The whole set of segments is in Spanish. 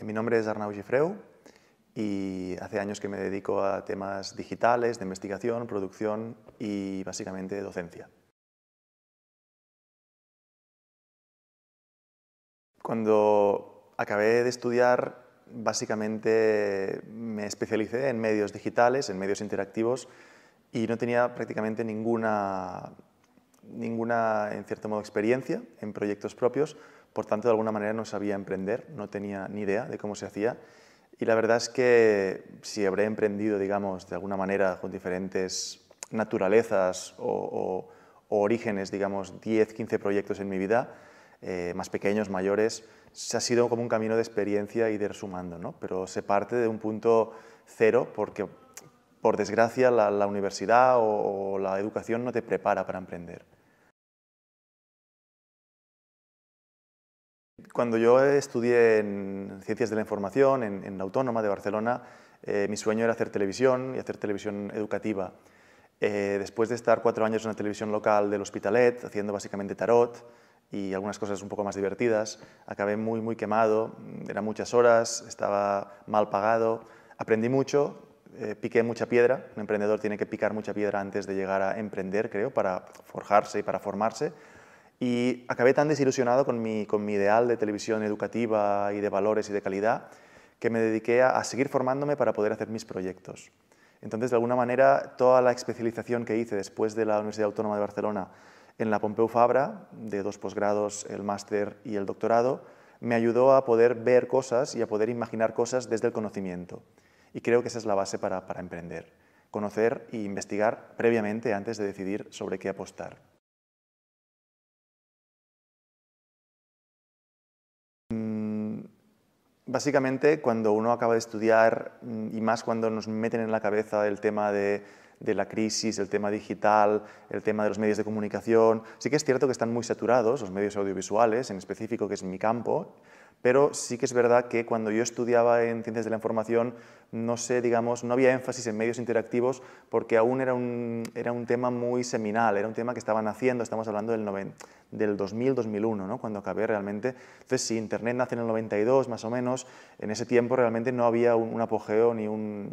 Mi nombre es Arnau Gifreu y hace años que me dedico a temas digitales, de investigación, producción y básicamente docencia. Cuando acabé de estudiar, básicamente me especialicé en medios digitales, en medios interactivos, y no tenía prácticamente ninguna, en cierto modo, experiencia en proyectos propios. Por tanto, de alguna manera no sabía emprender, no tenía ni idea de cómo se hacía. Y la verdad es que si habré emprendido, digamos, de alguna manera con diferentes naturalezas o orígenes, digamos, 10, 15 proyectos en mi vida, más pequeños, mayores, se ha sido como un camino de experiencia y de ir sumando, ¿no? Pero se parte de un punto cero porque, por desgracia, la universidad o la educación no te prepara para emprender. Cuando yo estudié en Ciencias de la Información, en la Autónoma de Barcelona, mi sueño era hacer televisión y hacer televisión educativa. Después de estar 4 años en la televisión local del Hospitalet, haciendo básicamente tarot y algunas cosas un poco más divertidas, acabé muy quemado, eran muchas horas, estaba mal pagado, aprendí mucho, piqué mucha piedra. Un emprendedor tiene que picar mucha piedra antes de llegar a emprender, creo, para forjarse y para formarse. Y acabé tan desilusionado con mi ideal de televisión educativa y de valores y de calidad que me dediqué a seguir formándome para poder hacer mis proyectos. Entonces, de alguna manera, toda la especialización que hice después de la Universidad Autónoma de Barcelona en la Pompeu Fabra, de 2 posgrados, el máster y el doctorado, me ayudó a poder ver cosas y a poder imaginar cosas desde el conocimiento. Y creo que esa es la base para emprender. Conocer e investigar previamente antes de decidir sobre qué apostar. Básicamente, cuando uno acaba de estudiar, y más cuando nos meten en la cabeza el tema de la crisis, el tema digital, el tema de los medios de comunicación, sí que es cierto que están muy saturados, los medios audiovisuales, en específico, que es mi campo, pero sí que es verdad que cuando yo estudiaba en Ciencias de la Información, no sé, digamos, no había énfasis en medios interactivos porque aún era un tema muy seminal, era un tema que estaban haciendo, estamos hablando del 2000-2001, ¿no? Cuando acabé realmente. Entonces, si Internet nace en el 92, más o menos, en ese tiempo realmente no había un apogeo ni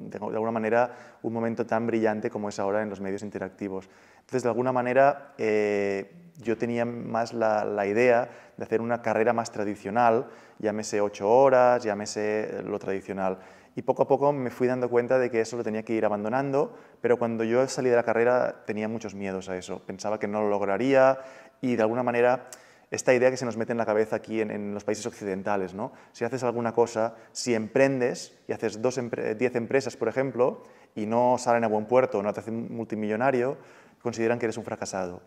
de alguna manera un momento tan brillante como es ahora en los medios interactivos. Entonces, de alguna manera, yo tenía más la idea de hacer una carrera más tradicional, llámese 8 horas, llámese lo tradicional. Y poco a poco me fui dando cuenta de que eso lo tenía que ir abandonando, pero cuando yo salí de la carrera tenía muchos miedos a eso. Pensaba que no lo lograría y de alguna manera esta idea que se nos mete en la cabeza aquí en los países occidentales, ¿no? Si haces alguna cosa, si emprendes y haces 10 empresas, por ejemplo, y no salen a buen puerto, no te hacen multimillonario, consideran que eres un fracasado.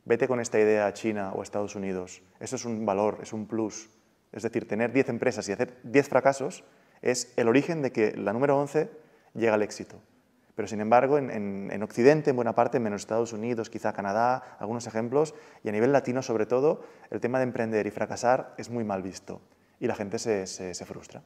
Vete con esta idea a China o a Estados Unidos. Eso es un valor, es un plus. Es decir, tener 10 empresas y hacer 10 fracasos es el origen de que la número 11 llega al éxito. Pero, sin embargo, en Occidente, en buena parte, menos Estados Unidos, quizá Canadá, algunos ejemplos, y a nivel latino sobre todo, el tema de emprender y fracasar es muy mal visto y la gente se frustra.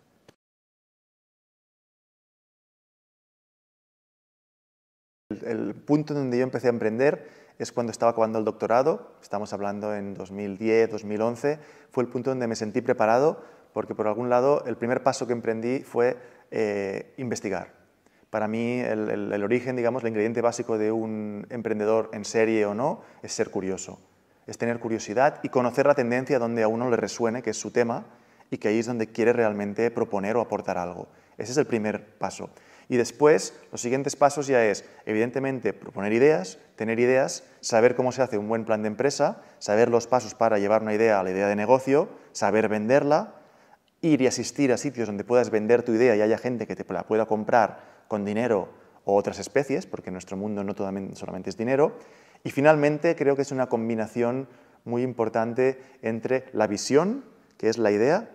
El punto donde yo empecé a emprender es cuando estaba acabando el doctorado, estamos hablando en 2010, 2011, fue el punto donde me sentí preparado porque, por algún lado, el primer paso que emprendí fue investigar. Para mí, el origen, digamos, el ingrediente básico de un emprendedor en serie o no, es ser curioso. Es tener curiosidad y conocer la tendencia donde a uno le resuene, que es su tema, y que ahí es donde quiere realmente proponer o aportar algo. Ese es el primer paso. Y después, los siguientes pasos ya es, evidentemente, proponer ideas, tener ideas, saber cómo se hace un buen plan de empresa, saber los pasos para llevar una idea a la idea de negocio, saber venderla, ir y asistir a sitios donde puedas vender tu idea y haya gente que te la pueda comprar con dinero o otras especies, porque en nuestro mundo no solamente es dinero. Y finalmente, creo que es una combinación muy importante entre la visión, que es la idea,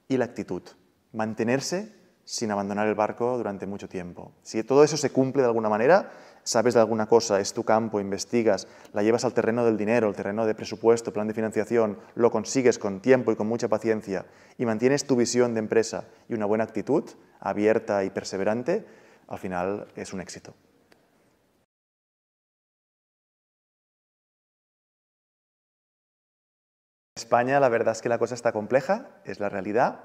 y la actitud. Mantenerse sin abandonar el barco durante mucho tiempo. Si todo eso se cumple de alguna manera, sabes de alguna cosa, es tu campo, investigas, la llevas al terreno del dinero, al terreno de presupuesto, plan de financiación, lo consigues con tiempo y con mucha paciencia y mantienes tu visión de empresa y una buena actitud, abierta y perseverante, al final es un éxito. En España la verdad es que la cosa está compleja, es la realidad.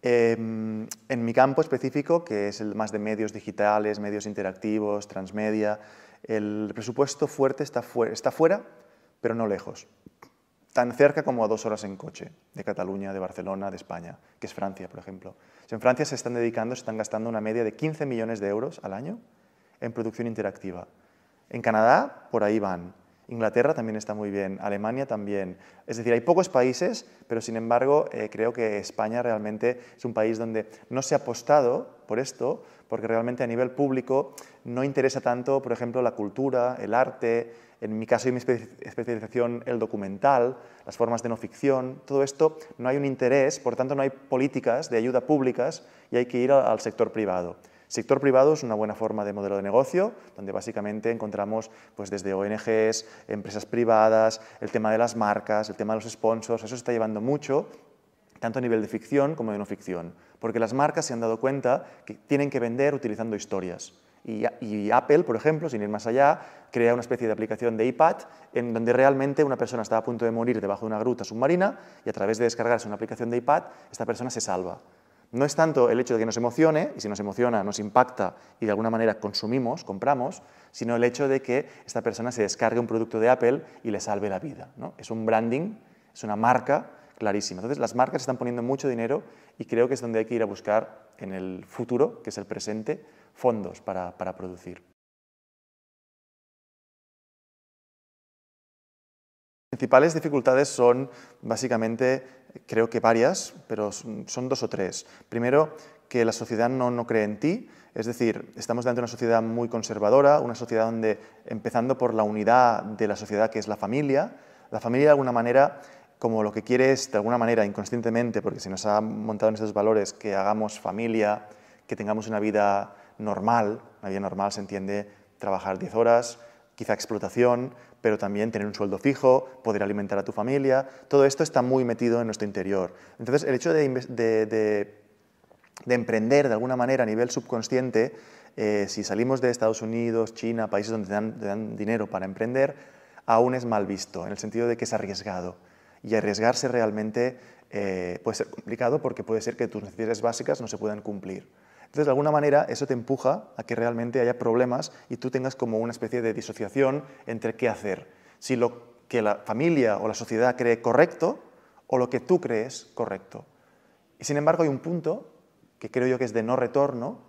En mi campo específico, que es el más de medios digitales, medios interactivos, transmedia, el presupuesto fuerte está fuera, pero no lejos. Tan cerca como a 2 horas en coche de Cataluña, de Barcelona, de España, que es Francia, por ejemplo. En Francia se están gastando una media de 15 millones de euros al año en producción interactiva. En Canadá, por ahí van. Inglaterra también está muy bien, Alemania también. Es decir, hay pocos países, pero sin embargo creo que España realmente es un país donde no se ha apostado por esto, porque realmente a nivel público no interesa tanto, por ejemplo, la cultura, el arte, en mi caso y mi especialización, el documental, las formas de no ficción, todo esto no hay un interés, por tanto no hay políticas de ayuda públicas y hay que ir al sector privado. Sector privado es una buena forma de modelo de negocio, donde básicamente encontramos pues, desde ONGs, empresas privadas, el tema de las marcas, el tema de los sponsors, eso se está llevando mucho, tanto a nivel de ficción como de no ficción, porque las marcas se han dado cuenta que tienen que vender utilizando historias. Y Apple, por ejemplo, sin ir más allá, crea una especie de aplicación de iPad en donde realmente una persona está a punto de morir debajo de una gruta submarina y a través de descargarse una aplicación de iPad, esta persona se salva. No es tanto el hecho de que nos emocione, y si nos emociona nos impacta y de alguna manera consumimos, compramos, sino el hecho de que esta persona se descargue un producto de Apple y le salve la vida, ¿no? Es un branding, es una marca clarísima. Entonces las marcas están poniendo mucho dinero y creo que es donde hay que ir a buscar en el futuro, que es el presente, fondos para producir. Las principales dificultades son básicamente, creo que varias, pero son 2 o 3. Primero, que la sociedad no cree en ti, es decir, estamos delante de una sociedad muy conservadora, una sociedad donde, empezando por la unidad de la sociedad que es la familia de alguna manera, como lo que quiere es, de alguna manera, inconscientemente, porque se nos ha montado en estos valores, que hagamos familia, que tengamos una vida normal se entiende trabajar 10 horas, quizá explotación, pero también tener un sueldo fijo, poder alimentar a tu familia, todo esto está muy metido en nuestro interior. Entonces, el hecho de emprender de alguna manera a nivel subconsciente, si salimos de Estados Unidos, China, países donde te dan dinero para emprender, aún es mal visto, en el sentido de que es arriesgado. Y arriesgarse realmente puede ser complicado porque puede ser que tus necesidades básicas no se puedan cumplir. Entonces, de alguna manera, eso te empuja a que realmente haya problemas y tú tengas como una especie de disociación entre qué hacer. Si lo que la familia o la sociedad cree correcto o lo que tú crees correcto. Y sin embargo, hay un punto, que creo yo que es de no retorno,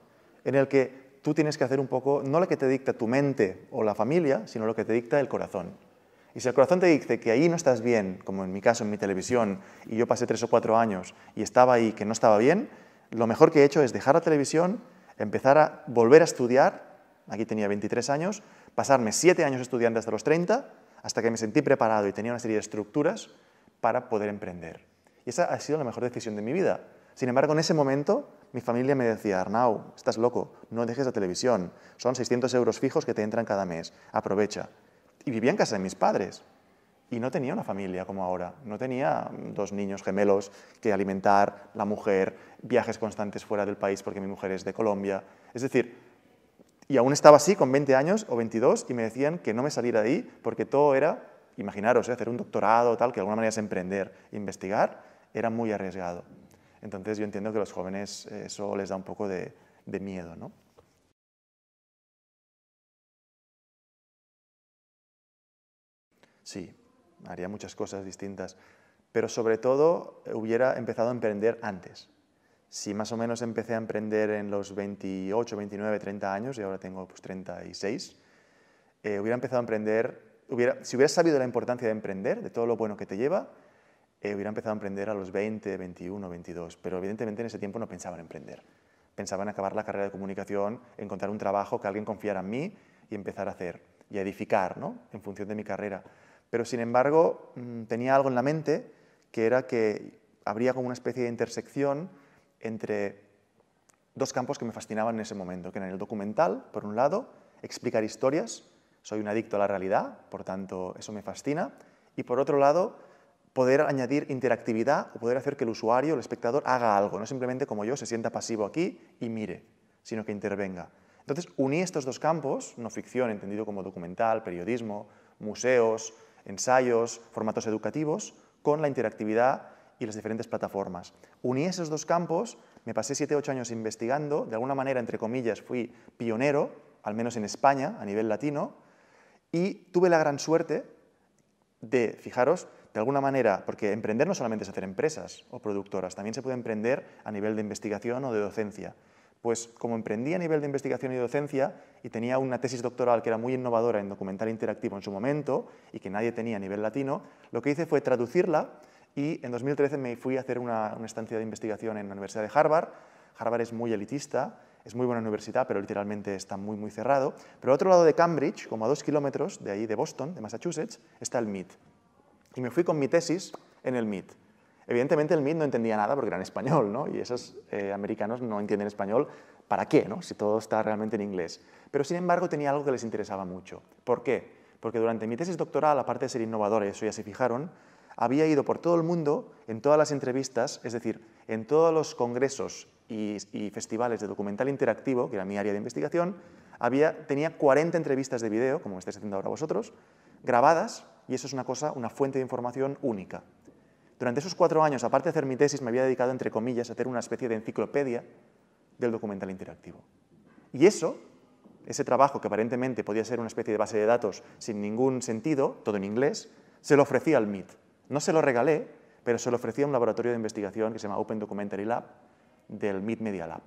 en el que tú tienes que hacer un poco, no lo que te dicta tu mente o la familia, sino lo que te dicta el corazón. Y si el corazón te dice que ahí no estás bien, como en mi caso en mi televisión, y yo pasé 3 o 4 años y estaba ahí que no estaba bien, lo mejor que he hecho es dejar la televisión, empezar a volver a estudiar, aquí tenía 23 años, pasarme 7 años estudiando hasta los 30, hasta que me sentí preparado y tenía una serie de estructuras para poder emprender. Y esa ha sido la mejor decisión de mi vida. Sin embargo, en ese momento, mi familia me decía, Arnau, estás loco, no dejes la televisión, son 600 euros fijos que te entran cada mes, aprovecha. Y vivía en casa de mis padres. Y no tenía una familia como ahora, no tenía 2 niños gemelos que alimentar, la mujer, viajes constantes fuera del país porque mi mujer es de Colombia. Es decir, y aún estaba así con 20 años o 22 y me decían que no me saliera de ahí porque todo era, imaginaros, hacer un doctorado, tal, que de alguna manera es emprender, investigar, era muy arriesgado. Entonces yo entiendo que a los jóvenes eso les da un poco de miedo, ¿no? Sí, haría muchas cosas distintas, pero sobre todo hubiera empezado a emprender antes. Si más o menos empecé a emprender en los 28, 29, 30 años, y ahora tengo pues 36, hubiera empezado a emprender, si hubiera sabido la importancia de emprender, de todo lo bueno que te lleva, hubiera empezado a emprender a los 20, 21, 22, pero evidentemente en ese tiempo no pensaba en emprender. Pensaba en acabar la carrera de comunicación, encontrar un trabajo, que alguien confiara en mí y empezar a hacer y a edificar, ¿no? En función de mi carrera. Pero sin embargo, tenía algo en la mente que era que habría como una especie de intersección entre 2 campos que me fascinaban en ese momento, que eran el documental, por un lado, explicar historias, soy un adicto a la realidad, por tanto eso me fascina, y por otro lado, poder añadir interactividad o poder hacer que el usuario, el espectador, haga algo, no simplemente como yo, se sienta pasivo aquí y mire, sino que intervenga. Entonces, uní estos 2 campos, no ficción, entendido como documental, periodismo, museos, ensayos, formatos educativos, con la interactividad y las diferentes plataformas. Uní esos 2 campos me pasé 7 8 años investigando, de alguna manera, entre comillas, fui pionero, al menos en España, a nivel latino, y tuve la gran suerte de, fijaros, de alguna manera, porque emprender no solamente es hacer empresas o productoras, también se puede emprender a nivel de investigación o de docencia. Pues como emprendí a nivel de investigación y docencia y tenía una tesis doctoral que era muy innovadora en documental interactivo en su momento y que nadie tenía a nivel latino, lo que hice fue traducirla y en 2013 me fui a hacer una estancia de investigación en la Universidad de Harvard. Harvard es muy elitista, es muy buena universidad, pero literalmente está muy, muy cerrado. Pero al otro lado de Cambridge, como a 2 kilómetros de ahí, de Boston, de Massachusetts, está el MIT. Y me fui con mi tesis en el MIT. Evidentemente el MIT no entendía nada porque era en español, ¿no? Y esos americanos no entienden español, ¿para qué, no? Si todo está realmente en inglés. Pero sin embargo tenía algo que les interesaba mucho. ¿Por qué? Porque durante mi tesis doctoral, aparte de ser innovadora, y eso ya se fijaron, había ido por todo el mundo, en todas las entrevistas, es decir, en todos los congresos y festivales de documental interactivo, que era mi área de investigación, tenía 40 entrevistas de vídeo, como me estáis haciendo ahora vosotros, grabadas, y eso es una cosa, una fuente de información única. Durante esos 4 años, aparte de hacer mi tesis, me había dedicado, entre comillas, a hacer una especie de enciclopedia del documental interactivo. Y ese trabajo que aparentemente podía ser una especie de base de datos sin ningún sentido, todo en inglés, se lo ofrecía al MIT. No se lo regalé, pero se lo ofrecía a un laboratorio de investigación que se llama Open Documentary Lab del MIT Media Lab.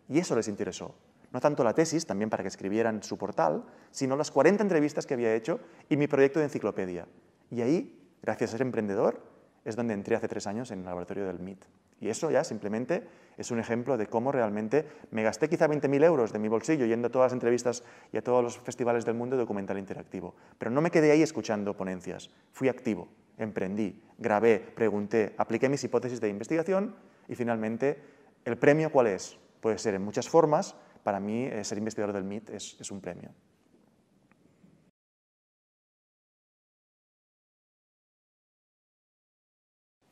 Y eso les interesó. No tanto la tesis, también para que escribieran su portal, sino las 40 entrevistas que había hecho y mi proyecto de enciclopedia. Y ahí, gracias a ser emprendedor, es donde entré hace 3 años en el laboratorio del MIT. Y eso ya simplemente es un ejemplo de cómo realmente me gasté quizá 20.000 euros de mi bolsillo yendo a todas las entrevistas y a todos los festivales del mundo de documental interactivo. Pero no me quedé ahí escuchando ponencias, fui activo, emprendí, grabé, pregunté, apliqué mis hipótesis de investigación y finalmente, ¿el premio cuál es? Puede ser en muchas formas, para mí ser investigador del MIT es un premio.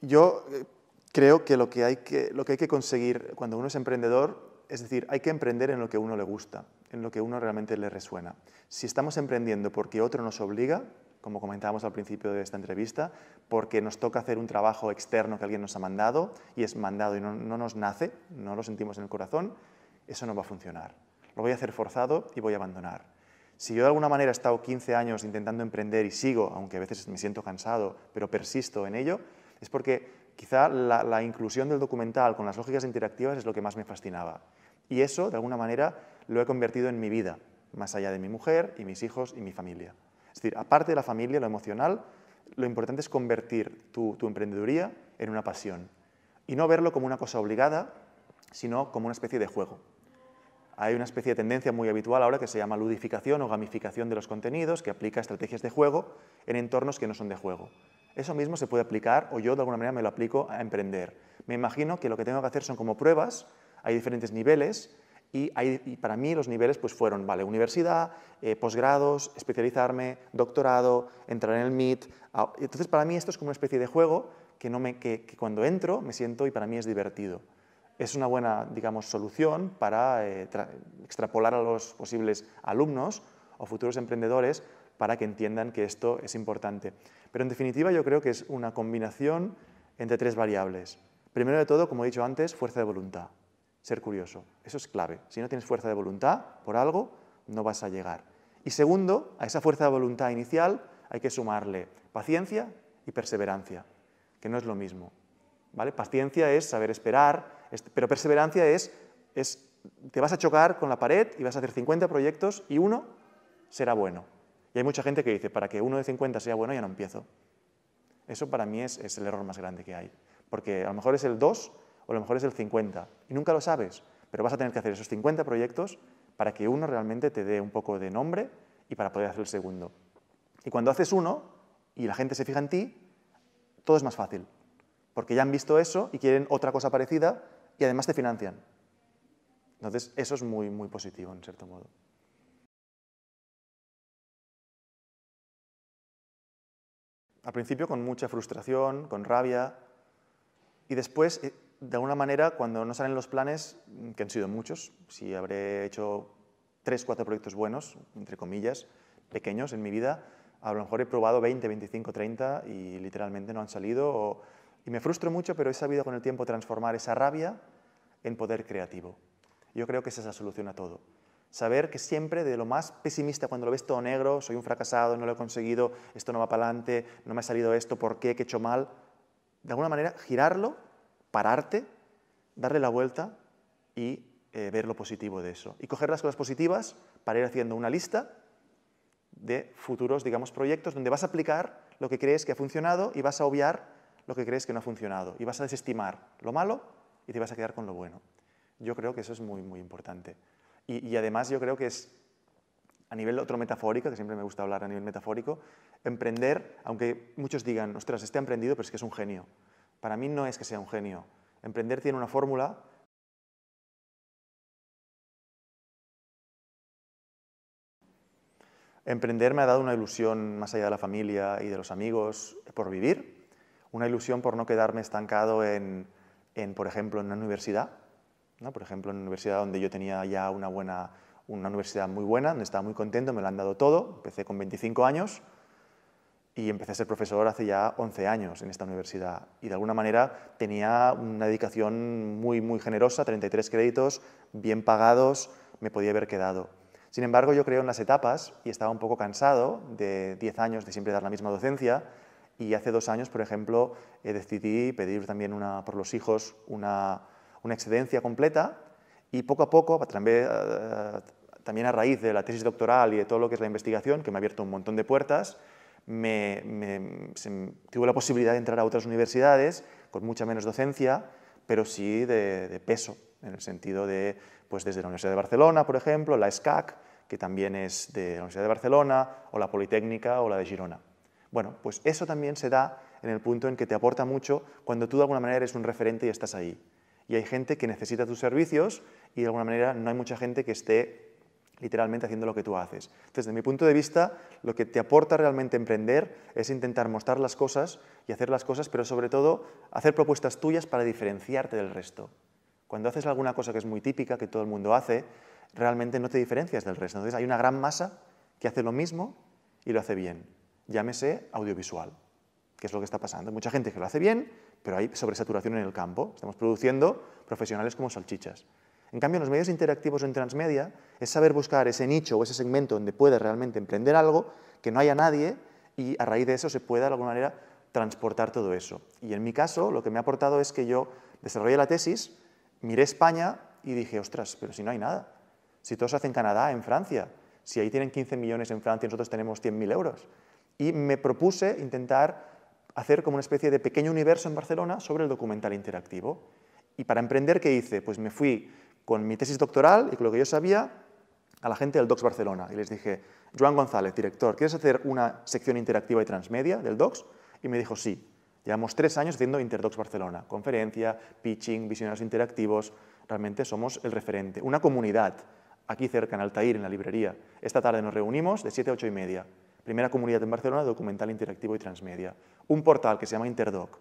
Yo creo que lo que hay que conseguir cuando uno es emprendedor, es decir, hay que emprender en lo que a uno le gusta, en lo que a uno realmente le resuena. Si estamos emprendiendo porque otro nos obliga, como comentábamos al principio de esta entrevista, porque nos toca hacer un trabajo externo que alguien nos ha mandado y es mandado y no nos nace, no lo sentimos en el corazón, eso no va a funcionar. Lo voy a hacer forzado y voy a abandonar. Si yo de alguna manera he estado 15 años intentando emprender y sigo, aunque a veces me siento cansado, pero persisto en ello, es porque quizá la inclusión del documental con las lógicas interactivas es lo que más me fascinaba. Y eso, de alguna manera, lo he convertido en mi vida, más allá de mi mujer y mis hijos y mi familia. Es decir, aparte de la familia, lo emocional, lo importante es convertir tu emprendeduría en una pasión. Y no verlo como una cosa obligada, sino como una especie de juego. Hay una especie de tendencia muy habitual ahora que se llama ludificación o gamificación de los contenidos, que aplica estrategias de juego en entornos que no son de juego. Eso mismo se puede aplicar, o yo de alguna manera me lo aplico a emprender. Me imagino que lo que tengo que hacer son como pruebas, hay diferentes niveles, y para mí los niveles pues fueron, vale, universidad, posgrados, especializarme, doctorado, entrar en el MIT. Entonces para mí esto es como una especie de juego que cuando entro me siento y para mí es divertido. Es una buena, digamos, solución para extrapolar a los posibles alumnos o futuros emprendedores para que entiendan que esto es importante. Pero en definitiva yo creo que es una combinación entre 3 variables. Primero de todo, como he dicho antes, fuerza de voluntad, ser curioso. Eso es clave. Si no tienes fuerza de voluntad por algo, no vas a llegar. Y segundo, a esa fuerza de voluntad inicial hay que sumarle paciencia y perseverancia, que no es lo mismo. ¿Vale? Paciencia es saber esperar, pero perseverancia te vas a chocar con la pared y vas a hacer 50 proyectos y uno será bueno. Y hay mucha gente que dice, para que uno de 50 sea bueno ya no empiezo. Eso para mí es el error más grande que hay. Porque a lo mejor es el 2 o a lo mejor es el 50 y nunca lo sabes, pero vas a tener que hacer esos 50 proyectos para que uno realmente te dé un poco de nombre y para poder hacer el segundo. Y cuando haces uno y la gente se fija en ti, todo es más fácil. Porque ya han visto eso y quieren otra cosa parecida y además te financian. Entonces, eso es muy, muy positivo, en cierto modo. Al principio con mucha frustración, con rabia, y después, de alguna manera, cuando no salen los planes, que han sido muchos, si habré hecho 3, 4 proyectos buenos, entre comillas, pequeños en mi vida, a lo mejor he probado 20, 25, 30 y literalmente no han salido. Y me frustro mucho, pero he sabido con el tiempo transformar esa rabia en poder creativo. Yo creo que esa es la solución a todo. Saber que siempre, de lo más pesimista, cuando lo ves todo negro, soy un fracasado, no lo he conseguido, esto no va para adelante, no me ha salido esto, ¿por qué? ¿Qué he hecho mal? De alguna manera, girarlo, pararte, darle la vuelta y ver lo positivo de eso. Y coger las cosas positivas para ir haciendo una lista de futuros, digamos, proyectos donde vas a aplicar lo que crees que ha funcionado y vas a obviar lo que crees que no ha funcionado. Y vas a desestimar lo malo y te vas a quedar con lo bueno. Yo creo que eso es muy, muy importante. Y además yo creo que es, a nivel otro metafórico, que siempre me gusta hablar a nivel metafórico, emprender, aunque muchos digan, ostras, este ha emprendido, pero es que es un genio. Para mí no es que sea un genio. Emprender tiene una fórmula. Emprender me ha dado una ilusión más allá de la familia y de los amigos por vivir, una ilusión por no quedarme estancado por ejemplo, en una universidad, ¿no? Por ejemplo, en una universidad donde yo tenía ya una universidad muy buena, donde estaba muy contento, me lo han dado todo, empecé con 25 años y empecé a ser profesor hace ya 11 años en esta universidad. Y de alguna manera tenía una dedicación muy, muy generosa, 33 créditos, bien pagados, me podía haber quedado. Sin embargo, yo creo en las etapas y estaba un poco cansado de 10 años de siempre dar la misma docencia y hace 2 años, por ejemplo, decidí pedir también por los hijos una excedencia completa y poco a poco, también a raíz de la tesis doctoral y de todo lo que es la investigación, que me ha abierto un montón de puertas, tuve la posibilidad de entrar a otras universidades con mucha menos docencia, pero sí de peso, en el sentido de, pues desde la Universidad de Barcelona, por ejemplo, la SCAC, que también es de la Universidad de Barcelona, o la Politécnica o la de Girona. Bueno, pues eso también se da en el punto en que te aporta mucho cuando tú de alguna manera eres un referente y estás ahí. Y hay gente que necesita tus servicios y de alguna manera no hay mucha gente que esté literalmente haciendo lo que tú haces. Entonces, desde mi punto de vista, lo que te aporta realmente emprender es intentar mostrar las cosas y hacer las cosas, pero sobre todo hacer propuestas tuyas para diferenciarte del resto. Cuando haces alguna cosa que es muy típica, que todo el mundo hace, realmente no te diferencias del resto. Entonces, hay una gran masa que hace lo mismo y lo hace bien. Llámese audiovisual, que es lo que está pasando. Hay mucha gente que lo hace bien, pero hay sobresaturación en el campo. Estamos produciendo profesionales como salchichas. En cambio, en los medios interactivos o en transmedia es saber buscar ese nicho o ese segmento donde puedes realmente emprender algo, que no haya nadie y a raíz de eso se pueda de alguna manera transportar todo eso. Y en mi caso, lo que me ha aportado es que yo desarrollé la tesis, miré España y dije, ostras, pero si no hay nada. Si todo se hace en Canadá, en Francia, si ahí tienen 15 millones en Francia y nosotros tenemos 100.000 euros. Y me propuse intentar hacer como una especie de pequeño universo en Barcelona sobre el documental interactivo. Y para emprender, ¿qué hice? Pues me fui con mi tesis doctoral y con lo que yo sabía a la gente del DOCS Barcelona. Y les dije, Joan González, director, ¿quieres hacer una sección interactiva y transmedia del DOCS? Y me dijo, sí. Llevamos 3 años haciendo Interdocs Barcelona. Conferencia, pitching, visionarios interactivos. Realmente somos el referente. Una comunidad, aquí cerca, en Altair, en la librería. Esta tarde nos reunimos de 7 a 8 y media. Primera comunidad en Barcelona de documental interactivo y transmedia. Un portal que se llama Interdoc,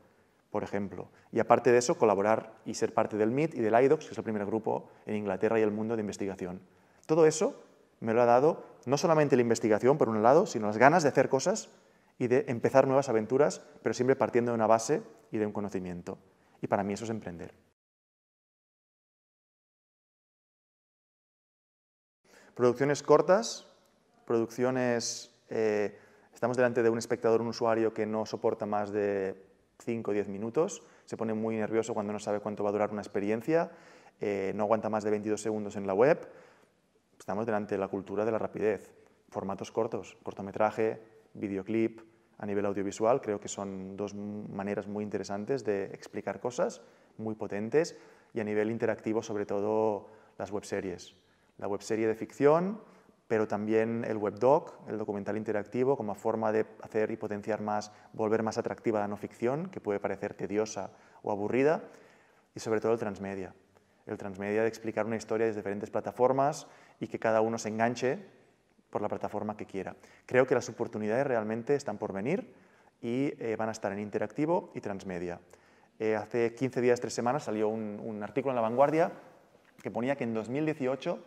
por ejemplo. Y aparte de eso, colaborar y ser parte del MIT y del IDOCS, que es el primer grupo en Inglaterra y el mundo de investigación. Todo eso me lo ha dado no solamente la investigación, por un lado, sino las ganas de hacer cosas y de empezar nuevas aventuras, pero siempre partiendo de una base y de un conocimiento. Y para mí eso es emprender. Producciones cortas, producciones... estamos delante de un espectador, un usuario que no soporta más de 5 o 10 minutos, se pone muy nervioso cuando no sabe cuánto va a durar una experiencia, no aguanta más de 22 segundos en la web. Estamos delante de la cultura de la rapidez. Formatos cortos, cortometraje, videoclip, a nivel audiovisual, creo que son 2 maneras muy interesantes de explicar cosas, muy potentes, y a nivel interactivo, sobre todo, las webseries. La webserie de ficción, pero también el webdoc, el documental interactivo, como forma de hacer y potenciar más, volver más atractiva la no ficción, que puede parecer tediosa o aburrida, y sobre todo el transmedia. El transmedia de explicar una historia desde diferentes plataformas y que cada uno se enganche por la plataforma que quiera. Creo que las oportunidades realmente están por venir y van a estar en interactivo y transmedia. Hace 15 días, 3 semanas, salió un artículo en La Vanguardia que ponía que en 2018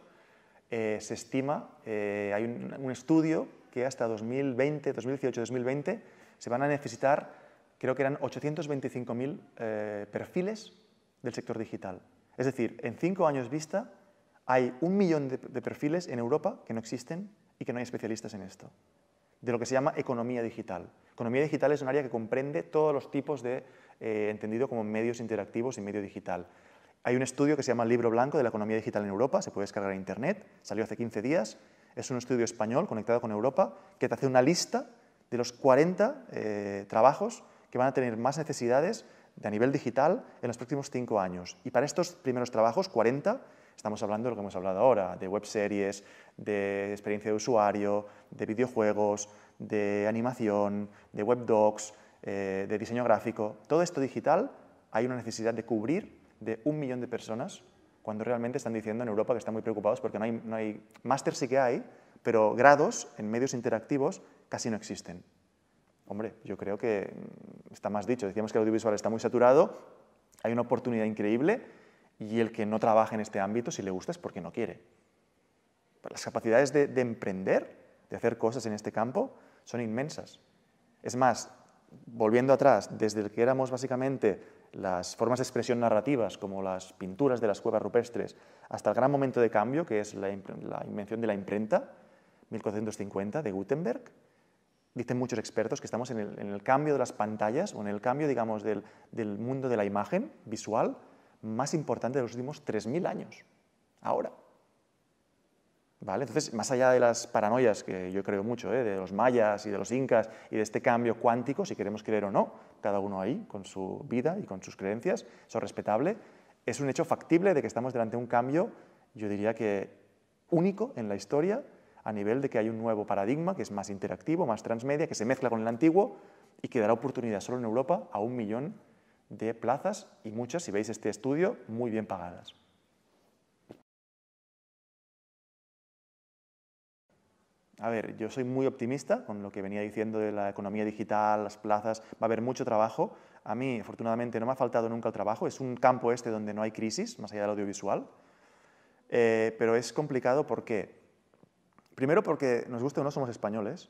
se estima, hay un estudio que hasta 2020, 2018-2020 se van a necesitar, creo que eran 825.000 perfiles del sector digital. Es decir, en 5 años vista hay 1 millón de perfiles en Europa que no existen y que no hay especialistas en esto, de lo que se llama economía digital. Economía digital es un área que comprende todos los tipos de, entendido como medios interactivos y medio digital. Hay un estudio que se llama el Libro Blanco de la Economía Digital en Europa, se puede descargar en Internet, salió hace 15 días, es un estudio español conectado con Europa que te hace una lista de los 40 trabajos que van a tener más necesidades a nivel digital en los próximos 5 años. Y para estos primeros trabajos, 40, estamos hablando de lo que hemos hablado ahora, de web series, de experiencia de usuario, de videojuegos, de animación, de web docs, de diseño gráfico. Todo esto digital hay una necesidad de cubrir de 1 millón de personas, cuando realmente están diciendo en Europa que están muy preocupados porque no hay máster sí que hay, pero grados en medios interactivos casi no existen. Hombre, yo creo que está más dicho. Decíamos que el audiovisual está muy saturado, hay una oportunidad increíble y el que no trabaje en este ámbito, si le gusta, es porque no quiere. Las capacidades de emprender, de hacer cosas en este campo, son inmensas. Es más, volviendo atrás, desde el que éramos básicamente las formas de expresión narrativas, como las pinturas de las cuevas rupestres, hasta el gran momento de cambio, que es la invención de la imprenta, 1450, de Gutenberg, dicen muchos expertos que estamos en el cambio de las pantallas o en el cambio, digamos, del mundo de la imagen visual más importante de los últimos 3000 años. Ahora. ¿Vale? Entonces, más allá de las paranoias, que yo creo mucho, de los mayas y de los incas y de este cambio cuántico, si queremos creer o no, cada uno ahí con su vida y con sus creencias, eso es respetable, es un hecho factible de que estamos delante de un cambio, yo diría que único en la historia, a nivel de que hay un nuevo paradigma que es más interactivo, más transmedia, que se mezcla con el antiguo y que dará oportunidad solo en Europa a 1 millón de plazas y muchas, si veis este estudio, muy bien pagadas. A ver, yo soy muy optimista con lo que venía diciendo de la economía digital, las plazas, va a haber mucho trabajo. A mí, afortunadamente, no me ha faltado nunca el trabajo, es un campo este donde no hay crisis, más allá del audiovisual, pero es complicado porque, primero porque nos guste o no somos españoles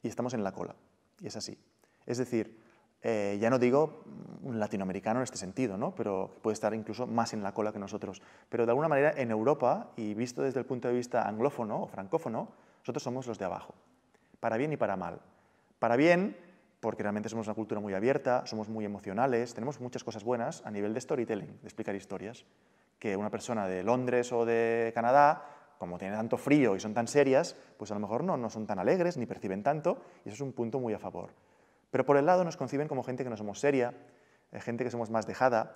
y estamos en la cola, y es así. Es decir, ya no digo un latinoamericano en este sentido, ¿no? Pero puede estar incluso más en la cola que nosotros. Pero de alguna manera en Europa, y visto desde el punto de vista anglófono o francófono, nosotros somos los de abajo, para bien y para mal. Para bien, porque realmente somos una cultura muy abierta, somos muy emocionales, tenemos muchas cosas buenas a nivel de storytelling, de explicar historias, que una persona de Londres o de Canadá, como tiene tanto frío y son tan serias, pues a lo mejor no son tan alegres ni perciben tanto, y eso es un punto muy a favor. Pero por el lado nos conciben como gente que no somos seria, gente que somos más dejada,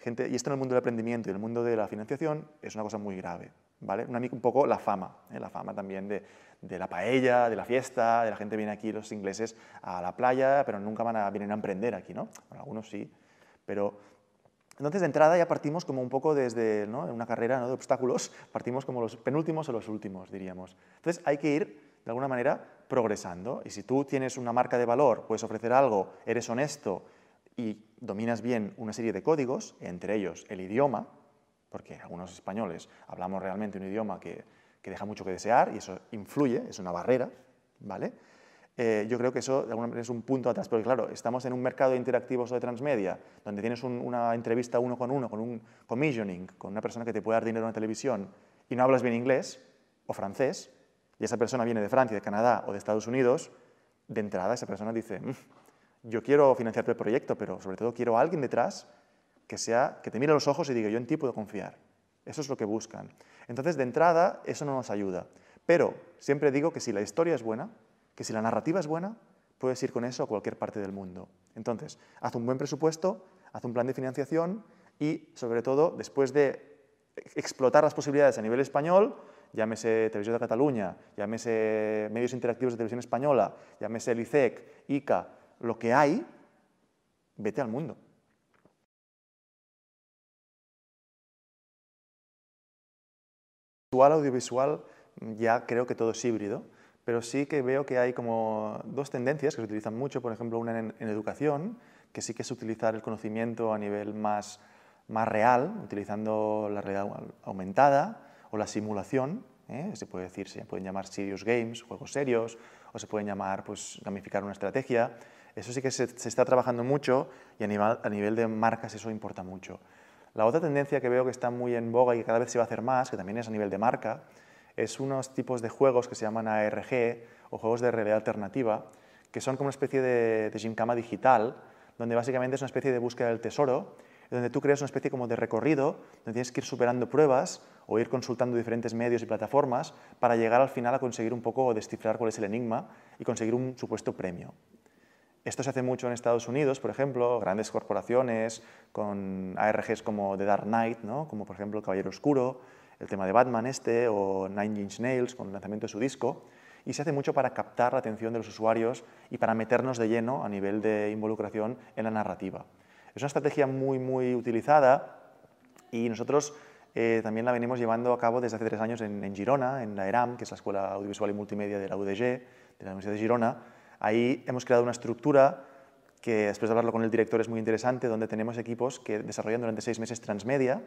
y esto en el mundo del emprendimiento y en el mundo de la financiación es una cosa muy grave, ¿vale? Un poco la fama también de la paella, de la fiesta, de la gente viene aquí, los ingleses, a la playa, pero nunca vienen a emprender aquí, ¿no? Bueno, algunos sí, pero entonces de entrada ya partimos como un poco desde, ¿no?, en una carrera, ¿no?, de obstáculos, partimos como los penúltimos o los últimos, diríamos. Entonces hay que ir, de alguna manera, progresando, y si tú tienes una marca de valor, puedes ofrecer algo, eres honesto, y dominas bien una serie de códigos, entre ellos el idioma, porque algunos españoles hablamos realmente un idioma que deja mucho que desear y eso influye, es una barrera, ¿vale? Yo creo que eso de alguna manera es un punto atrás, porque claro, estamos en un mercado de interactivos o de transmedia, donde tienes una entrevista uno, con un commissioning, con una persona que te puede dar dinero en la televisión y no hablas bien inglés o francés, y esa persona viene de Francia, de Canadá o de Estados Unidos, de entrada esa persona dice, yo quiero financiarte el proyecto, pero sobre todo quiero a alguien detrás que te mire a los ojos y diga, yo en ti puedo confiar. Eso es lo que buscan. Entonces, de entrada, eso no nos ayuda. Pero siempre digo que si la historia es buena, que si la narrativa es buena, puedes ir con eso a cualquier parte del mundo. Entonces, haz un buen presupuesto, haz un plan de financiación y, sobre todo, después de explotar las posibilidades a nivel español, llámese Televisión de Cataluña, llámese medios interactivos de televisión española, llámese el ICEC, ICA, lo que hay, vete al mundo. Audiovisual, ya creo que todo es híbrido, pero sí que veo que hay como dos tendencias que se utilizan mucho, por ejemplo, una en educación, que sí que es utilizar el conocimiento a nivel más real, utilizando la realidad aumentada o la simulación, se puede decir, se pueden llamar serious games, juegos serios, o se pueden llamar, pues, gamificar una estrategia. Eso sí que se está trabajando mucho y a nivel de marcas eso importa mucho. La otra tendencia que veo que está muy en boga y que cada vez se va a hacer más, que también es a nivel de marca, es unos tipos de juegos que se llaman ARG o juegos de realidad alternativa, que son como una especie de gincama digital, donde básicamente es una especie de búsqueda del tesoro, donde tú creas una especie como de recorrido, donde tienes que ir superando pruebas o ir consultando diferentes medios y plataformas para llegar al final a conseguir un poco descifrar cuál es el enigma y conseguir un supuesto premio. Esto se hace mucho en Estados Unidos, por ejemplo, grandes corporaciones con ARGs como The Dark Knight, ¿no? Como por ejemplo El Caballero Oscuro, el tema de Batman o Nine Inch Nails con el lanzamiento de su disco, y se hace mucho para captar la atención de los usuarios y para meternos de lleno a nivel de involucración en la narrativa. Es una estrategia muy utilizada y nosotros también la venimos llevando a cabo desde hace 3 años en Girona, en la ERAM, que es la Escuela Audiovisual y Multimedia de la UDG, de la Universidad de Girona. Ahí hemos creado una estructura que, después de hablarlo con el director, es muy interesante, donde tenemos equipos que desarrollan durante 6 meses transmedia,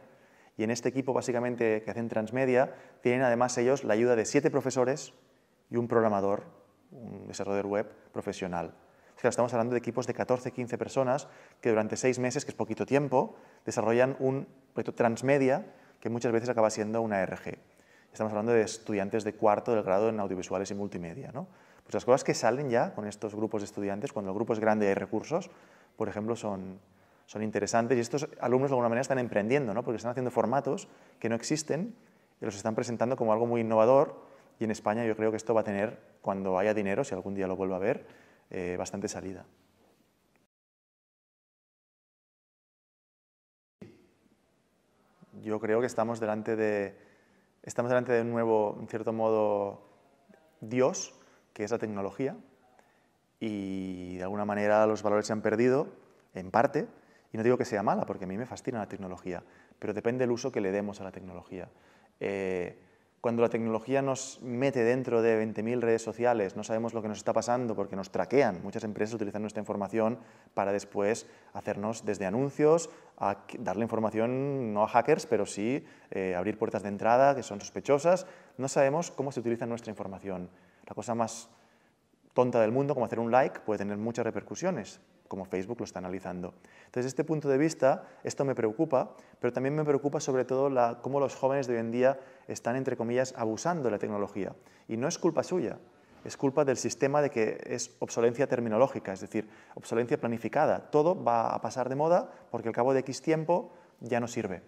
y en este equipo, básicamente, que hacen transmedia, tienen además ellos la ayuda de 7 profesores y un programador, un desarrollador web profesional. Claro, estamos hablando de equipos de 14-15 personas que durante 6 meses, que es poquito tiempo, desarrollan un proyecto transmedia que muchas veces acaba siendo una ARG. Estamos hablando de estudiantes de cuarto del grado en audiovisuales y multimedia, ¿no? Pues las cosas que salen ya con estos grupos de estudiantes, cuando el grupo es grande y hay recursos, por ejemplo, son interesantes, y estos alumnos de alguna manera están emprendiendo, ¿no? Porque están haciendo formatos que no existen y los están presentando como algo muy innovador, y en España yo creo que esto va a tener, cuando haya dinero, si algún día lo vuelvo a ver, bastante salida. Yo creo que estamos delante de un nuevo, en cierto modo, Dios, que es la tecnología, y de alguna manera los valores se han perdido, en parte, y no digo que sea mala, porque a mí me fascina la tecnología, pero depende del uso que le demos a la tecnología. Cuando la tecnología nos mete dentro de 20.000 redes sociales, no sabemos lo que nos está pasando porque nos traquean. Muchas empresas utilizan nuestra información para después hacernos desde anuncios, a darle información no a hackers, pero sí abrir puertas de entrada que son sospechosas. No sabemos cómo se utiliza nuestra información. La cosa más tonta del mundo, como hacer un like, puede tener muchas repercusiones, como Facebook lo está analizando. Entonces, desde este punto de vista, esto me preocupa, pero también me preocupa sobre todo cómo los jóvenes de hoy en día están, entre comillas, abusando de la tecnología. Y no es culpa suya, es culpa del sistema de que es obsolencia terminológica, es decir, obsolencia planificada. Todo va a pasar de moda porque al cabo de X tiempo ya no sirve.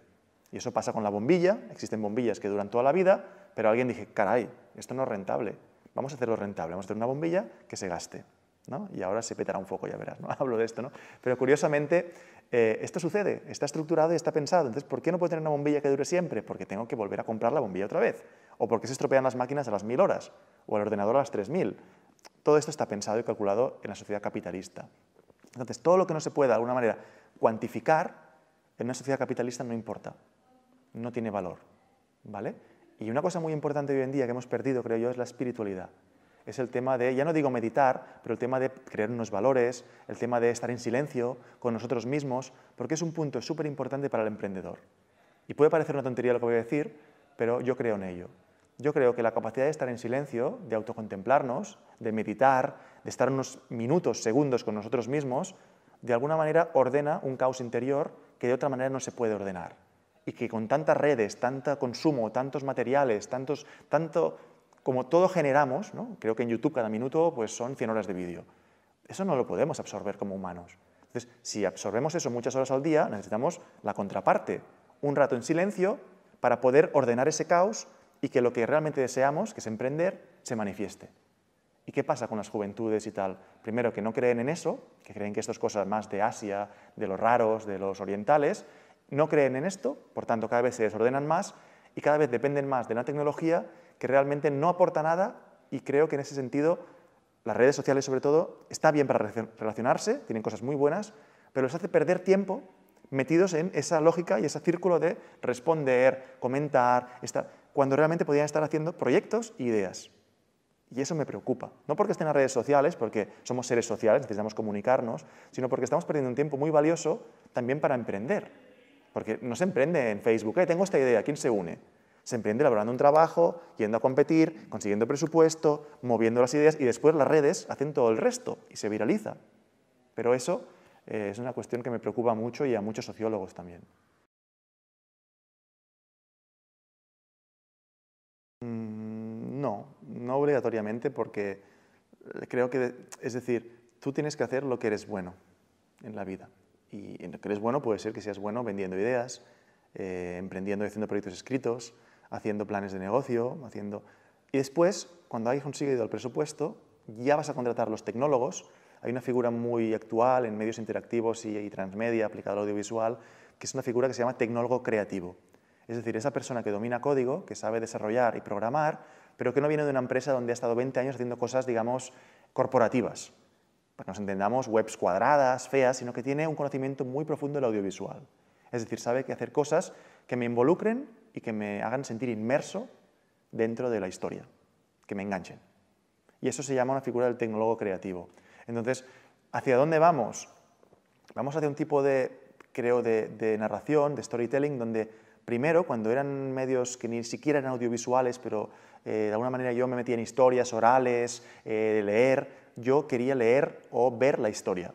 Y eso pasa con la bombilla, existen bombillas que duran toda la vida, pero alguien dice, caray, esto no es rentable. Vamos a hacerlo rentable, vamos a hacer una bombilla que se gaste, ¿no? Y ahora se petará un foco, ya verás, ¿no? Hablo de esto, ¿no? Pero curiosamente, esto sucede, está estructurado y está pensado. Entonces, ¿por qué no puedo tener una bombilla que dure siempre? Porque tengo que volver a comprar la bombilla otra vez. O porque se estropean las máquinas a las 1000 horas, o el ordenador a las 3000. Todo esto está pensado y calculado en la sociedad capitalista. Entonces, todo lo que no se pueda, de alguna manera, cuantificar, en una sociedad capitalista no importa, no tiene valor, ¿vale? Y una cosa muy importante hoy en día que hemos perdido, creo yo, es la espiritualidad. Es el tema de, ya no digo meditar, pero el tema de crear unos valores, el tema de estar en silencio con nosotros mismos, porque es un punto súper importante para el emprendedor. Y puede parecer una tontería lo que voy a decir, pero yo creo en ello. Yo creo que la capacidad de estar en silencio, de autocontemplarnos, de meditar, de estar unos minutos, segundos con nosotros mismos, de alguna manera ordena un caos interior que de otra manera no se puede ordenar. Y que con tantas redes, tanto consumo, tantos materiales, tanto como todo generamos, ¿no? Creo que en YouTube cada minuto pues, son 100 horas de vídeo. Eso no lo podemos absorber como humanos. Entonces, si absorbemos eso muchas horas al día, necesitamos la contraparte, un rato en silencio para poder ordenar ese caos y que lo que realmente deseamos, que es emprender, se manifieste. ¿Y qué pasa con las juventudes y tal? Primero, que no creen en eso, que creen que esto es cosa más de Asia, de los raros, de los orientales. No creen en esto, por tanto cada vez se desordenan más y cada vez dependen más de una tecnología que realmente no aporta nada, y creo que en ese sentido las redes sociales sobre todo está bien para relacionarse, tienen cosas muy buenas, pero les hace perder tiempo metidos en esa lógica y ese círculo de responder, comentar, cuando realmente podrían estar haciendo proyectos e ideas. Y eso me preocupa. No porque estén en las redes sociales, porque somos seres sociales, necesitamos comunicarnos, sino porque estamos perdiendo un tiempo muy valioso también para emprender. Porque no se emprende en Facebook, tengo esta idea, ¿quién se une? Se emprende elaborando un trabajo, yendo a competir, consiguiendo presupuesto, moviendo las ideas, y después las redes hacen todo el resto y se viraliza. Pero eso es una cuestión que me preocupa mucho y a muchos sociólogos también. no obligatoriamente, porque creo que, es decir, tú tienes que hacer lo que eres bueno en la vida. Y en lo que eres bueno puede ser que seas bueno vendiendo ideas, emprendiendo y haciendo proyectos escritos, haciendo planes de negocio, Y después, cuando hayas conseguido el presupuesto, ya vas a contratar los tecnólogos. Hay una figura muy actual en medios interactivos y transmedia aplicada al audiovisual, que es una figura que se llama tecnólogo creativo. Es decir, esa persona que domina código, que sabe desarrollar y programar, pero que no viene de una empresa donde ha estado 20 años haciendo cosas, digamos, corporativas. Para que nos entendamos, webs cuadradas, feas, sino que tiene un conocimiento muy profundo del audiovisual. Es decir, sabe que hacer cosas que me involucren y que me hagan sentir inmerso dentro de la historia, que me enganchen. Y eso se llama una figura del tecnólogo creativo. Entonces, ¿hacia dónde vamos? Vamos hacia un tipo de narración, de storytelling, donde primero, cuando eran medios que ni siquiera eran audiovisuales, pero de alguna manera yo me metía en historias orales, leer, yo quería leer o ver la historia.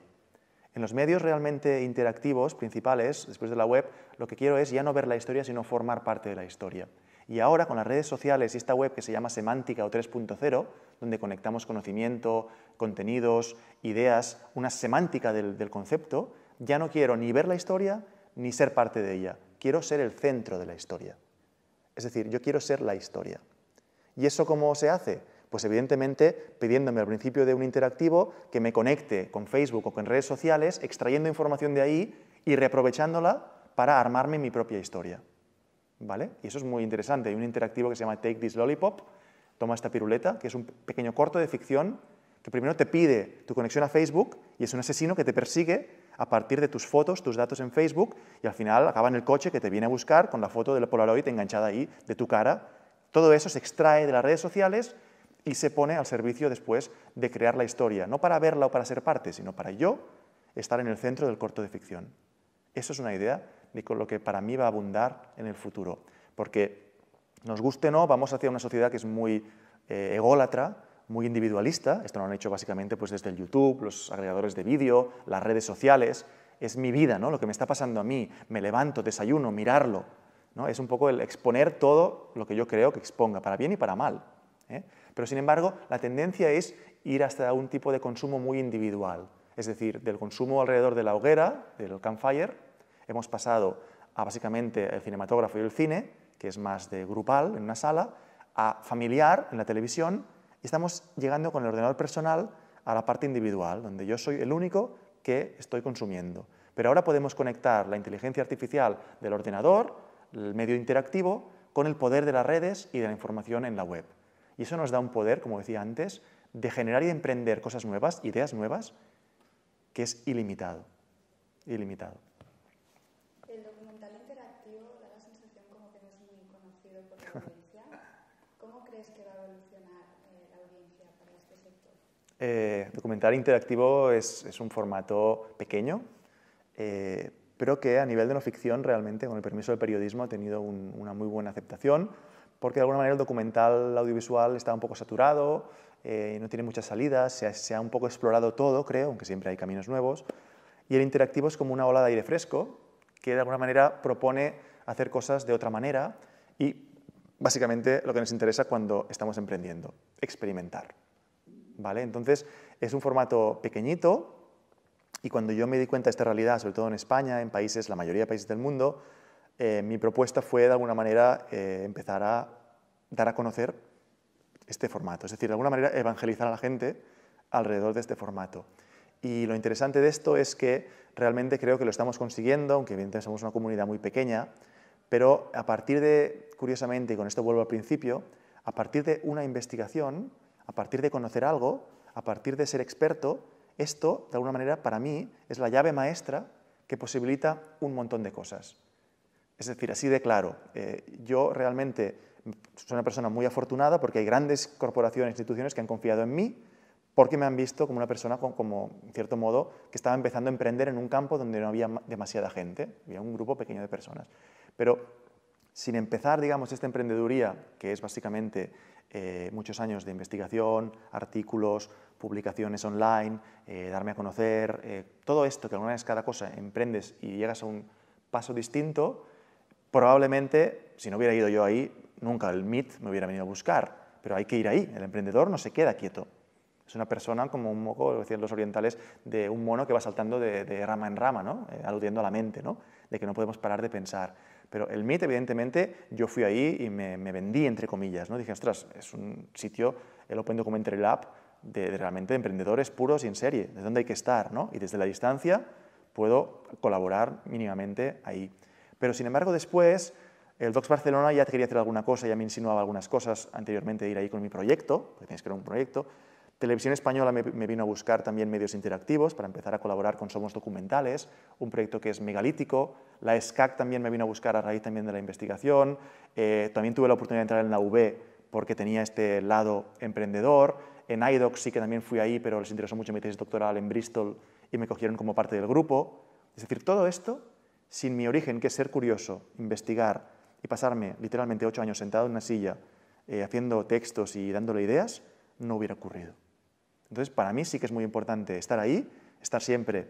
En los medios realmente interactivos principales, después de la web, lo que quiero es ya no ver la historia, sino formar parte de la historia. Y ahora, con las redes sociales y esta web que se llama Semántica o 3.0, donde conectamos conocimiento, contenidos, ideas, una semántica del concepto, ya no quiero ni ver la historia ni ser parte de ella. Quiero ser el centro de la historia. Es decir, yo quiero ser la historia. ¿Y eso cómo se hace? Pues evidentemente pidiéndome al principio de un interactivo que me conecte con Facebook o con redes sociales, extrayendo información de ahí y reaprovechándola para armarme mi propia historia. ¿Vale? Y eso es muy interesante. Hay un interactivo que se llama Take This Lollipop, toma esta piruleta, que es un pequeño corto de ficción que primero te pide tu conexión a Facebook y es un asesino que te persigue a partir de tus fotos, tus datos en Facebook y al final acaba en el coche que te viene a buscar con la foto del Polaroid enganchada ahí de tu cara. Todo eso se extrae de las redes sociales y se pone al servicio después de crear la historia, no para verla o para ser parte, sino para yo estar en el centro del corto de ficción. Eso es una idea de lo que para mí va a abundar en el futuro, porque nos guste o no, vamos hacia una sociedad que es muy ególatra, muy individualista. Esto lo han hecho básicamente pues, desde el YouTube, los agregadores de vídeo, las redes sociales. Es mi vida, ¿no? Lo que me está pasando a mí. Me levanto, desayuno, mirarlo, ¿no? Es un poco el exponer todo lo que yo creo que exponga, para bien y para mal, ¿eh? Pero sin embargo, la tendencia es ir hasta un tipo de consumo muy individual. Es decir, del consumo alrededor de la hoguera, del campfire, hemos pasado a básicamente el cinematógrafo y el cine, que es más de grupal en una sala, a familiar en la televisión, y estamos llegando con el ordenador personal a la parte individual, donde yo soy el único que estoy consumiendo. Pero ahora podemos conectar la inteligencia artificial del ordenador, el medio interactivo, con el poder de las redes y de la información en la web. Y eso nos da un poder, como decía antes, de generar y de emprender cosas nuevas, ideas nuevas, que es ilimitado. Ilimitado. El documental interactivo da la sensación como que no es muy conocido por la audiencia. ¿Cómo crees que va a evolucionar la audiencia para este sector? Documental interactivo es un formato pequeño, pero que a nivel de no ficción realmente, con el permiso del periodismo, ha tenido una muy buena aceptación, porque de alguna manera el documental audiovisual está un poco saturado, no tiene muchas salidas, se ha un poco explorado todo, creo, aunque siempre hay caminos nuevos, y el interactivo es como una ola de aire fresco, que de alguna manera propone hacer cosas de otra manera y básicamente lo que nos interesa cuando estamos emprendiendo, experimentar. ¿Vale? Entonces, es un formato pequeñito y cuando yo me di cuenta de esta realidad, sobre todo en España, en países, la mayoría de países del mundo, mi propuesta fue de alguna manera empezar a dar a conocer este formato, es decir, de alguna manera evangelizar a la gente alrededor de este formato. Y lo interesante de esto es que realmente creo que lo estamos consiguiendo, aunque evidentemente somos una comunidad muy pequeña, pero a partir de, curiosamente, y con esto vuelvo al principio, a partir de una investigación, a partir de conocer algo, a partir de ser experto, esto, de alguna manera, para mí, es la llave maestra que posibilita un montón de cosas. Es decir, así de claro, yo realmente soy una persona muy afortunada porque hay grandes corporaciones, instituciones que han confiado en mí porque me han visto como una persona, como, en cierto modo, que estaba empezando a emprender en un campo donde no había demasiada gente, había un grupo pequeño de personas. Pero sin empezar, digamos, esta emprendeduría, que es básicamente muchos años de investigación, artículos, publicaciones online, darme a conocer, todo esto, que alguna vez cada cosa emprendes y llegas a un paso distinto, probablemente, si no hubiera ido yo ahí, nunca el MIT me hubiera venido a buscar, pero hay que ir ahí. El emprendedor no se queda quieto. Es una persona como un moco, decían los orientales, de un mono que va saltando de rama en rama, ¿no? Aludiendo a la mente, ¿no? De que no podemos parar de pensar. Pero el MIT, evidentemente, yo fui ahí y me vendí, entre comillas, ¿no? Dije, ostras, es un sitio, el Open Documentary Lab, de realmente de emprendedores puros y en serie, de dónde hay que estar, ¿no? Y desde la distancia puedo colaborar mínimamente ahí. Pero, sin embargo, después, el Docs Barcelona ya quería hacer alguna cosa, ya me insinuaba algunas cosas anteriormente de ir ahí con mi proyecto, porque tienes que ir a un proyecto. Televisión Española me vino a buscar también medios interactivos para empezar a colaborar con Somos Documentales, un proyecto que es megalítico. La SCAC también me vino a buscar a raíz también de la investigación. También tuve la oportunidad de entrar en la UB porque tenía este lado emprendedor. En iDoc sí que también fui ahí, pero les interesó mucho mi tesis doctoral en Bristol y me cogieron como parte del grupo. Es decir, todo esto, sin mi origen, que es ser curioso, investigar y pasarme literalmente 8 años sentado en una silla haciendo textos y dándole ideas, no hubiera ocurrido. Entonces, para mí sí que es muy importante estar ahí, estar siempre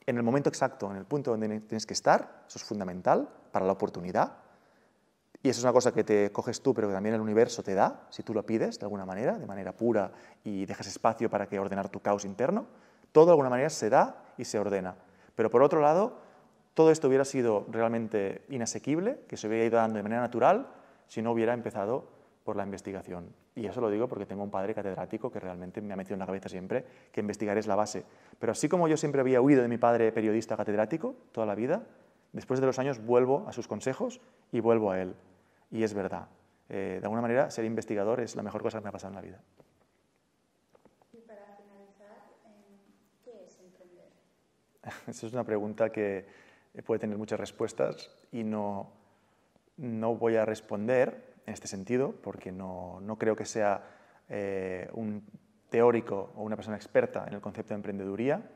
en el momento exacto, en el punto donde tienes que estar, eso es fundamental para la oportunidad, y eso es una cosa que te coges tú, pero que también el universo te da, si tú lo pides de alguna manera, de manera pura, y dejas espacio para que ordenar tu caos interno, todo de alguna manera se da y se ordena. Pero por otro lado, todo esto hubiera sido realmente inasequible, que se hubiera ido dando de manera natural, si no hubiera empezado por la investigación. Y eso lo digo porque tengo un padre catedrático que realmente me ha metido en la cabeza siempre que investigar es la base. Pero así como yo siempre había huido de mi padre periodista catedrático toda la vida, después de los años vuelvo a sus consejos y vuelvo a él. Y es verdad. De alguna manera, ser investigador es la mejor cosa que me ha pasado en la vida. Y para finalizar, ¿qué es emprender? Esa es una pregunta que puede tener muchas respuestas y no voy a responder en este sentido, porque no creo que sea un teórico o una persona experta en el concepto de emprendeduría.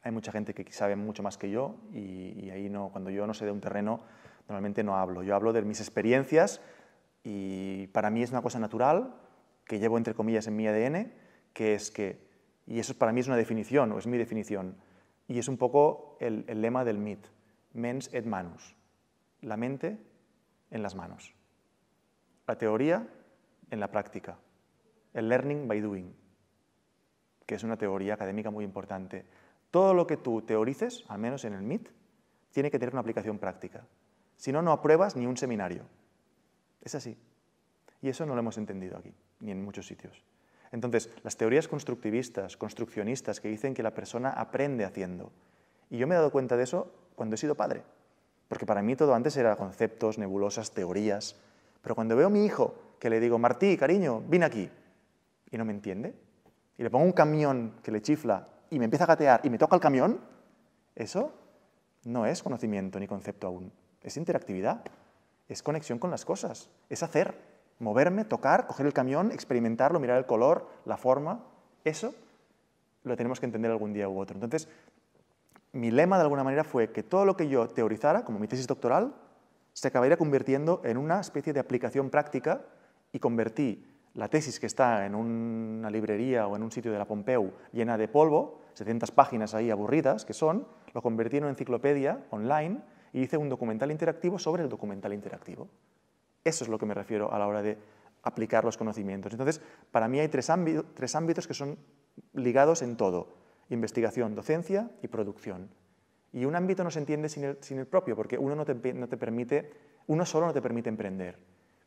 Hay mucha gente que sabe mucho más que yo y ahí cuando yo no sé de un terreno, normalmente no hablo. Yo hablo de mis experiencias y para mí es una cosa natural que llevo entre comillas en mi ADN, que es que, y eso para mí es una definición, o es mi definición, y es un poco el lema del MIT, mens et manus, la mente en las manos. La teoría en la práctica, el learning by doing, que es una teoría académica muy importante. Todo lo que tú teorices, al menos en el MIT, tiene que tener una aplicación práctica. Si no, no apruebas ni un seminario. Es así. Y eso no lo hemos entendido aquí, ni en muchos sitios. Entonces, las teorías constructivistas, construccionistas, que dicen que la persona aprende haciendo. Y yo me he dado cuenta de eso cuando he sido padre. Porque para mí todo antes era conceptos, nebulosas, teorías. Pero cuando veo a mi hijo que le digo, Martí, cariño, ven aquí, y no me entiende, y le pongo un camión que le chifla y me empieza a gatear y me toca el camión, eso no es conocimiento ni concepto aún. Es interactividad, es conexión con las cosas, es hacer, moverme, tocar, coger el camión, experimentarlo, mirar el color, la forma. Eso lo tenemos que entender algún día u otro. Entonces, mi lema de alguna manera fue que todo lo que yo teorizara, como mi tesis doctoral, se acabaría convirtiendo en una especie de aplicación práctica y convertí la tesis que está en una librería o en un sitio de la Pompeu llena de polvo, 700 páginas ahí aburridas que son, lo convertí en una enciclopedia online y hice un documental interactivo sobre el documental interactivo. Eso es lo que me refiero a la hora de aplicar los conocimientos. Entonces, para mí hay tres ámbitos que son ligados en todo: investigación, docencia y producción. Y un ámbito no se entiende sin el propio, porque uno solo no te permite emprender.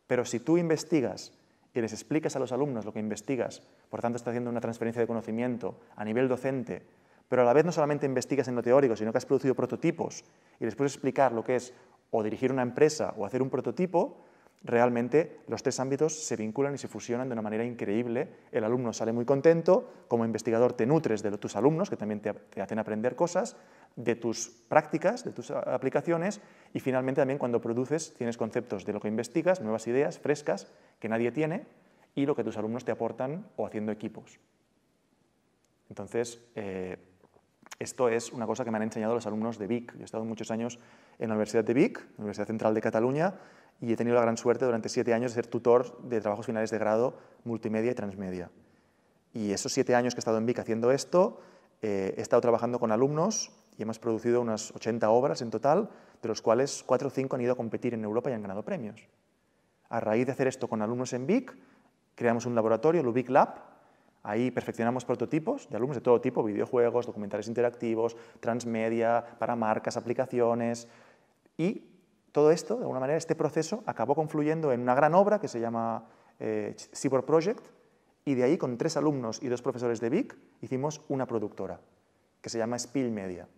Pero si tú investigas y les explicas a los alumnos lo que investigas, por tanto estás haciendo una transferencia de conocimiento a nivel docente, pero a la vez no solamente investigas en lo teórico, sino que has producido prototipos y les puedes explicar lo que es o dirigir una empresa o hacer un prototipo, realmente los tres ámbitos se vinculan y se fusionan de una manera increíble. El alumno sale muy contento, como investigador te nutres de tus alumnos, que también te hacen aprender cosas, de tus prácticas, de tus aplicaciones, y finalmente también cuando produces tienes conceptos de lo que investigas, nuevas ideas frescas que nadie tiene, y lo que tus alumnos te aportan o haciendo equipos. Entonces, esto es una cosa que me han enseñado los alumnos de Vic. Yo he estado muchos años en la Universidad de Vic, la Universidad Central de Cataluña, y he tenido la gran suerte durante 7 años de ser tutor de trabajos finales de grado multimedia y transmedia. Y esos 7 años que he estado en Vic haciendo esto, he estado trabajando con alumnos y hemos producido unas 80 obras en total, de los cuales 4 o 5 han ido a competir en Europa y han ganado premios. A raíz de hacer esto con alumnos en Vic, creamos un laboratorio, el Ubic Lab. Ahí perfeccionamos prototipos de alumnos de todo tipo, videojuegos, documentales interactivos, transmedia, para marcas, aplicaciones. Y todo esto, de alguna manera, este proceso acabó confluyendo en una gran obra que se llama Cyborg Project, y de ahí, con 3 alumnos y 2 profesores de Vic, hicimos una productora que se llama Spill Media.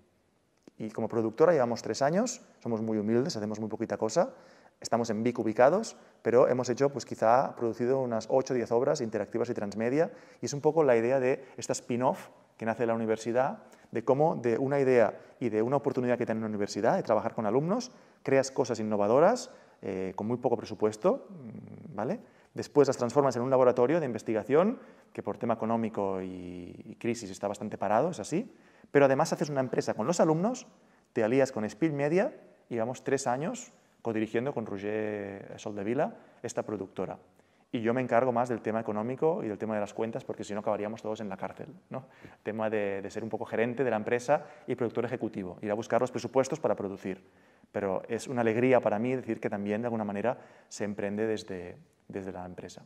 Y como productora llevamos 3 años, somos muy humildes, hacemos muy poquita cosa, estamos en Vic ubicados, pero hemos hecho, pues quizá, producido unas 8 o 10 obras interactivas y transmedia, y es un poco la idea de esta spin-off que nace de la universidad, de cómo de una idea y de una oportunidad que tiene una universidad de trabajar con alumnos, creas cosas innovadoras con muy poco presupuesto, ¿vale? Después las transformas en un laboratorio de investigación que por tema económico y crisis está bastante parado, es así, pero además haces una empresa con los alumnos, te alías con Spill Media y llevamos 3 años codirigiendo con Roger Soldevila esta productora. Y yo me encargo más del tema económico y del tema de las cuentas, porque si no acabaríamos todos en la cárcel, ¿no? El tema de ser un poco gerente de la empresa y productor ejecutivo, ir a buscar los presupuestos para producir. Pero es una alegría para mí decir que también, de alguna manera, se emprende desde la empresa.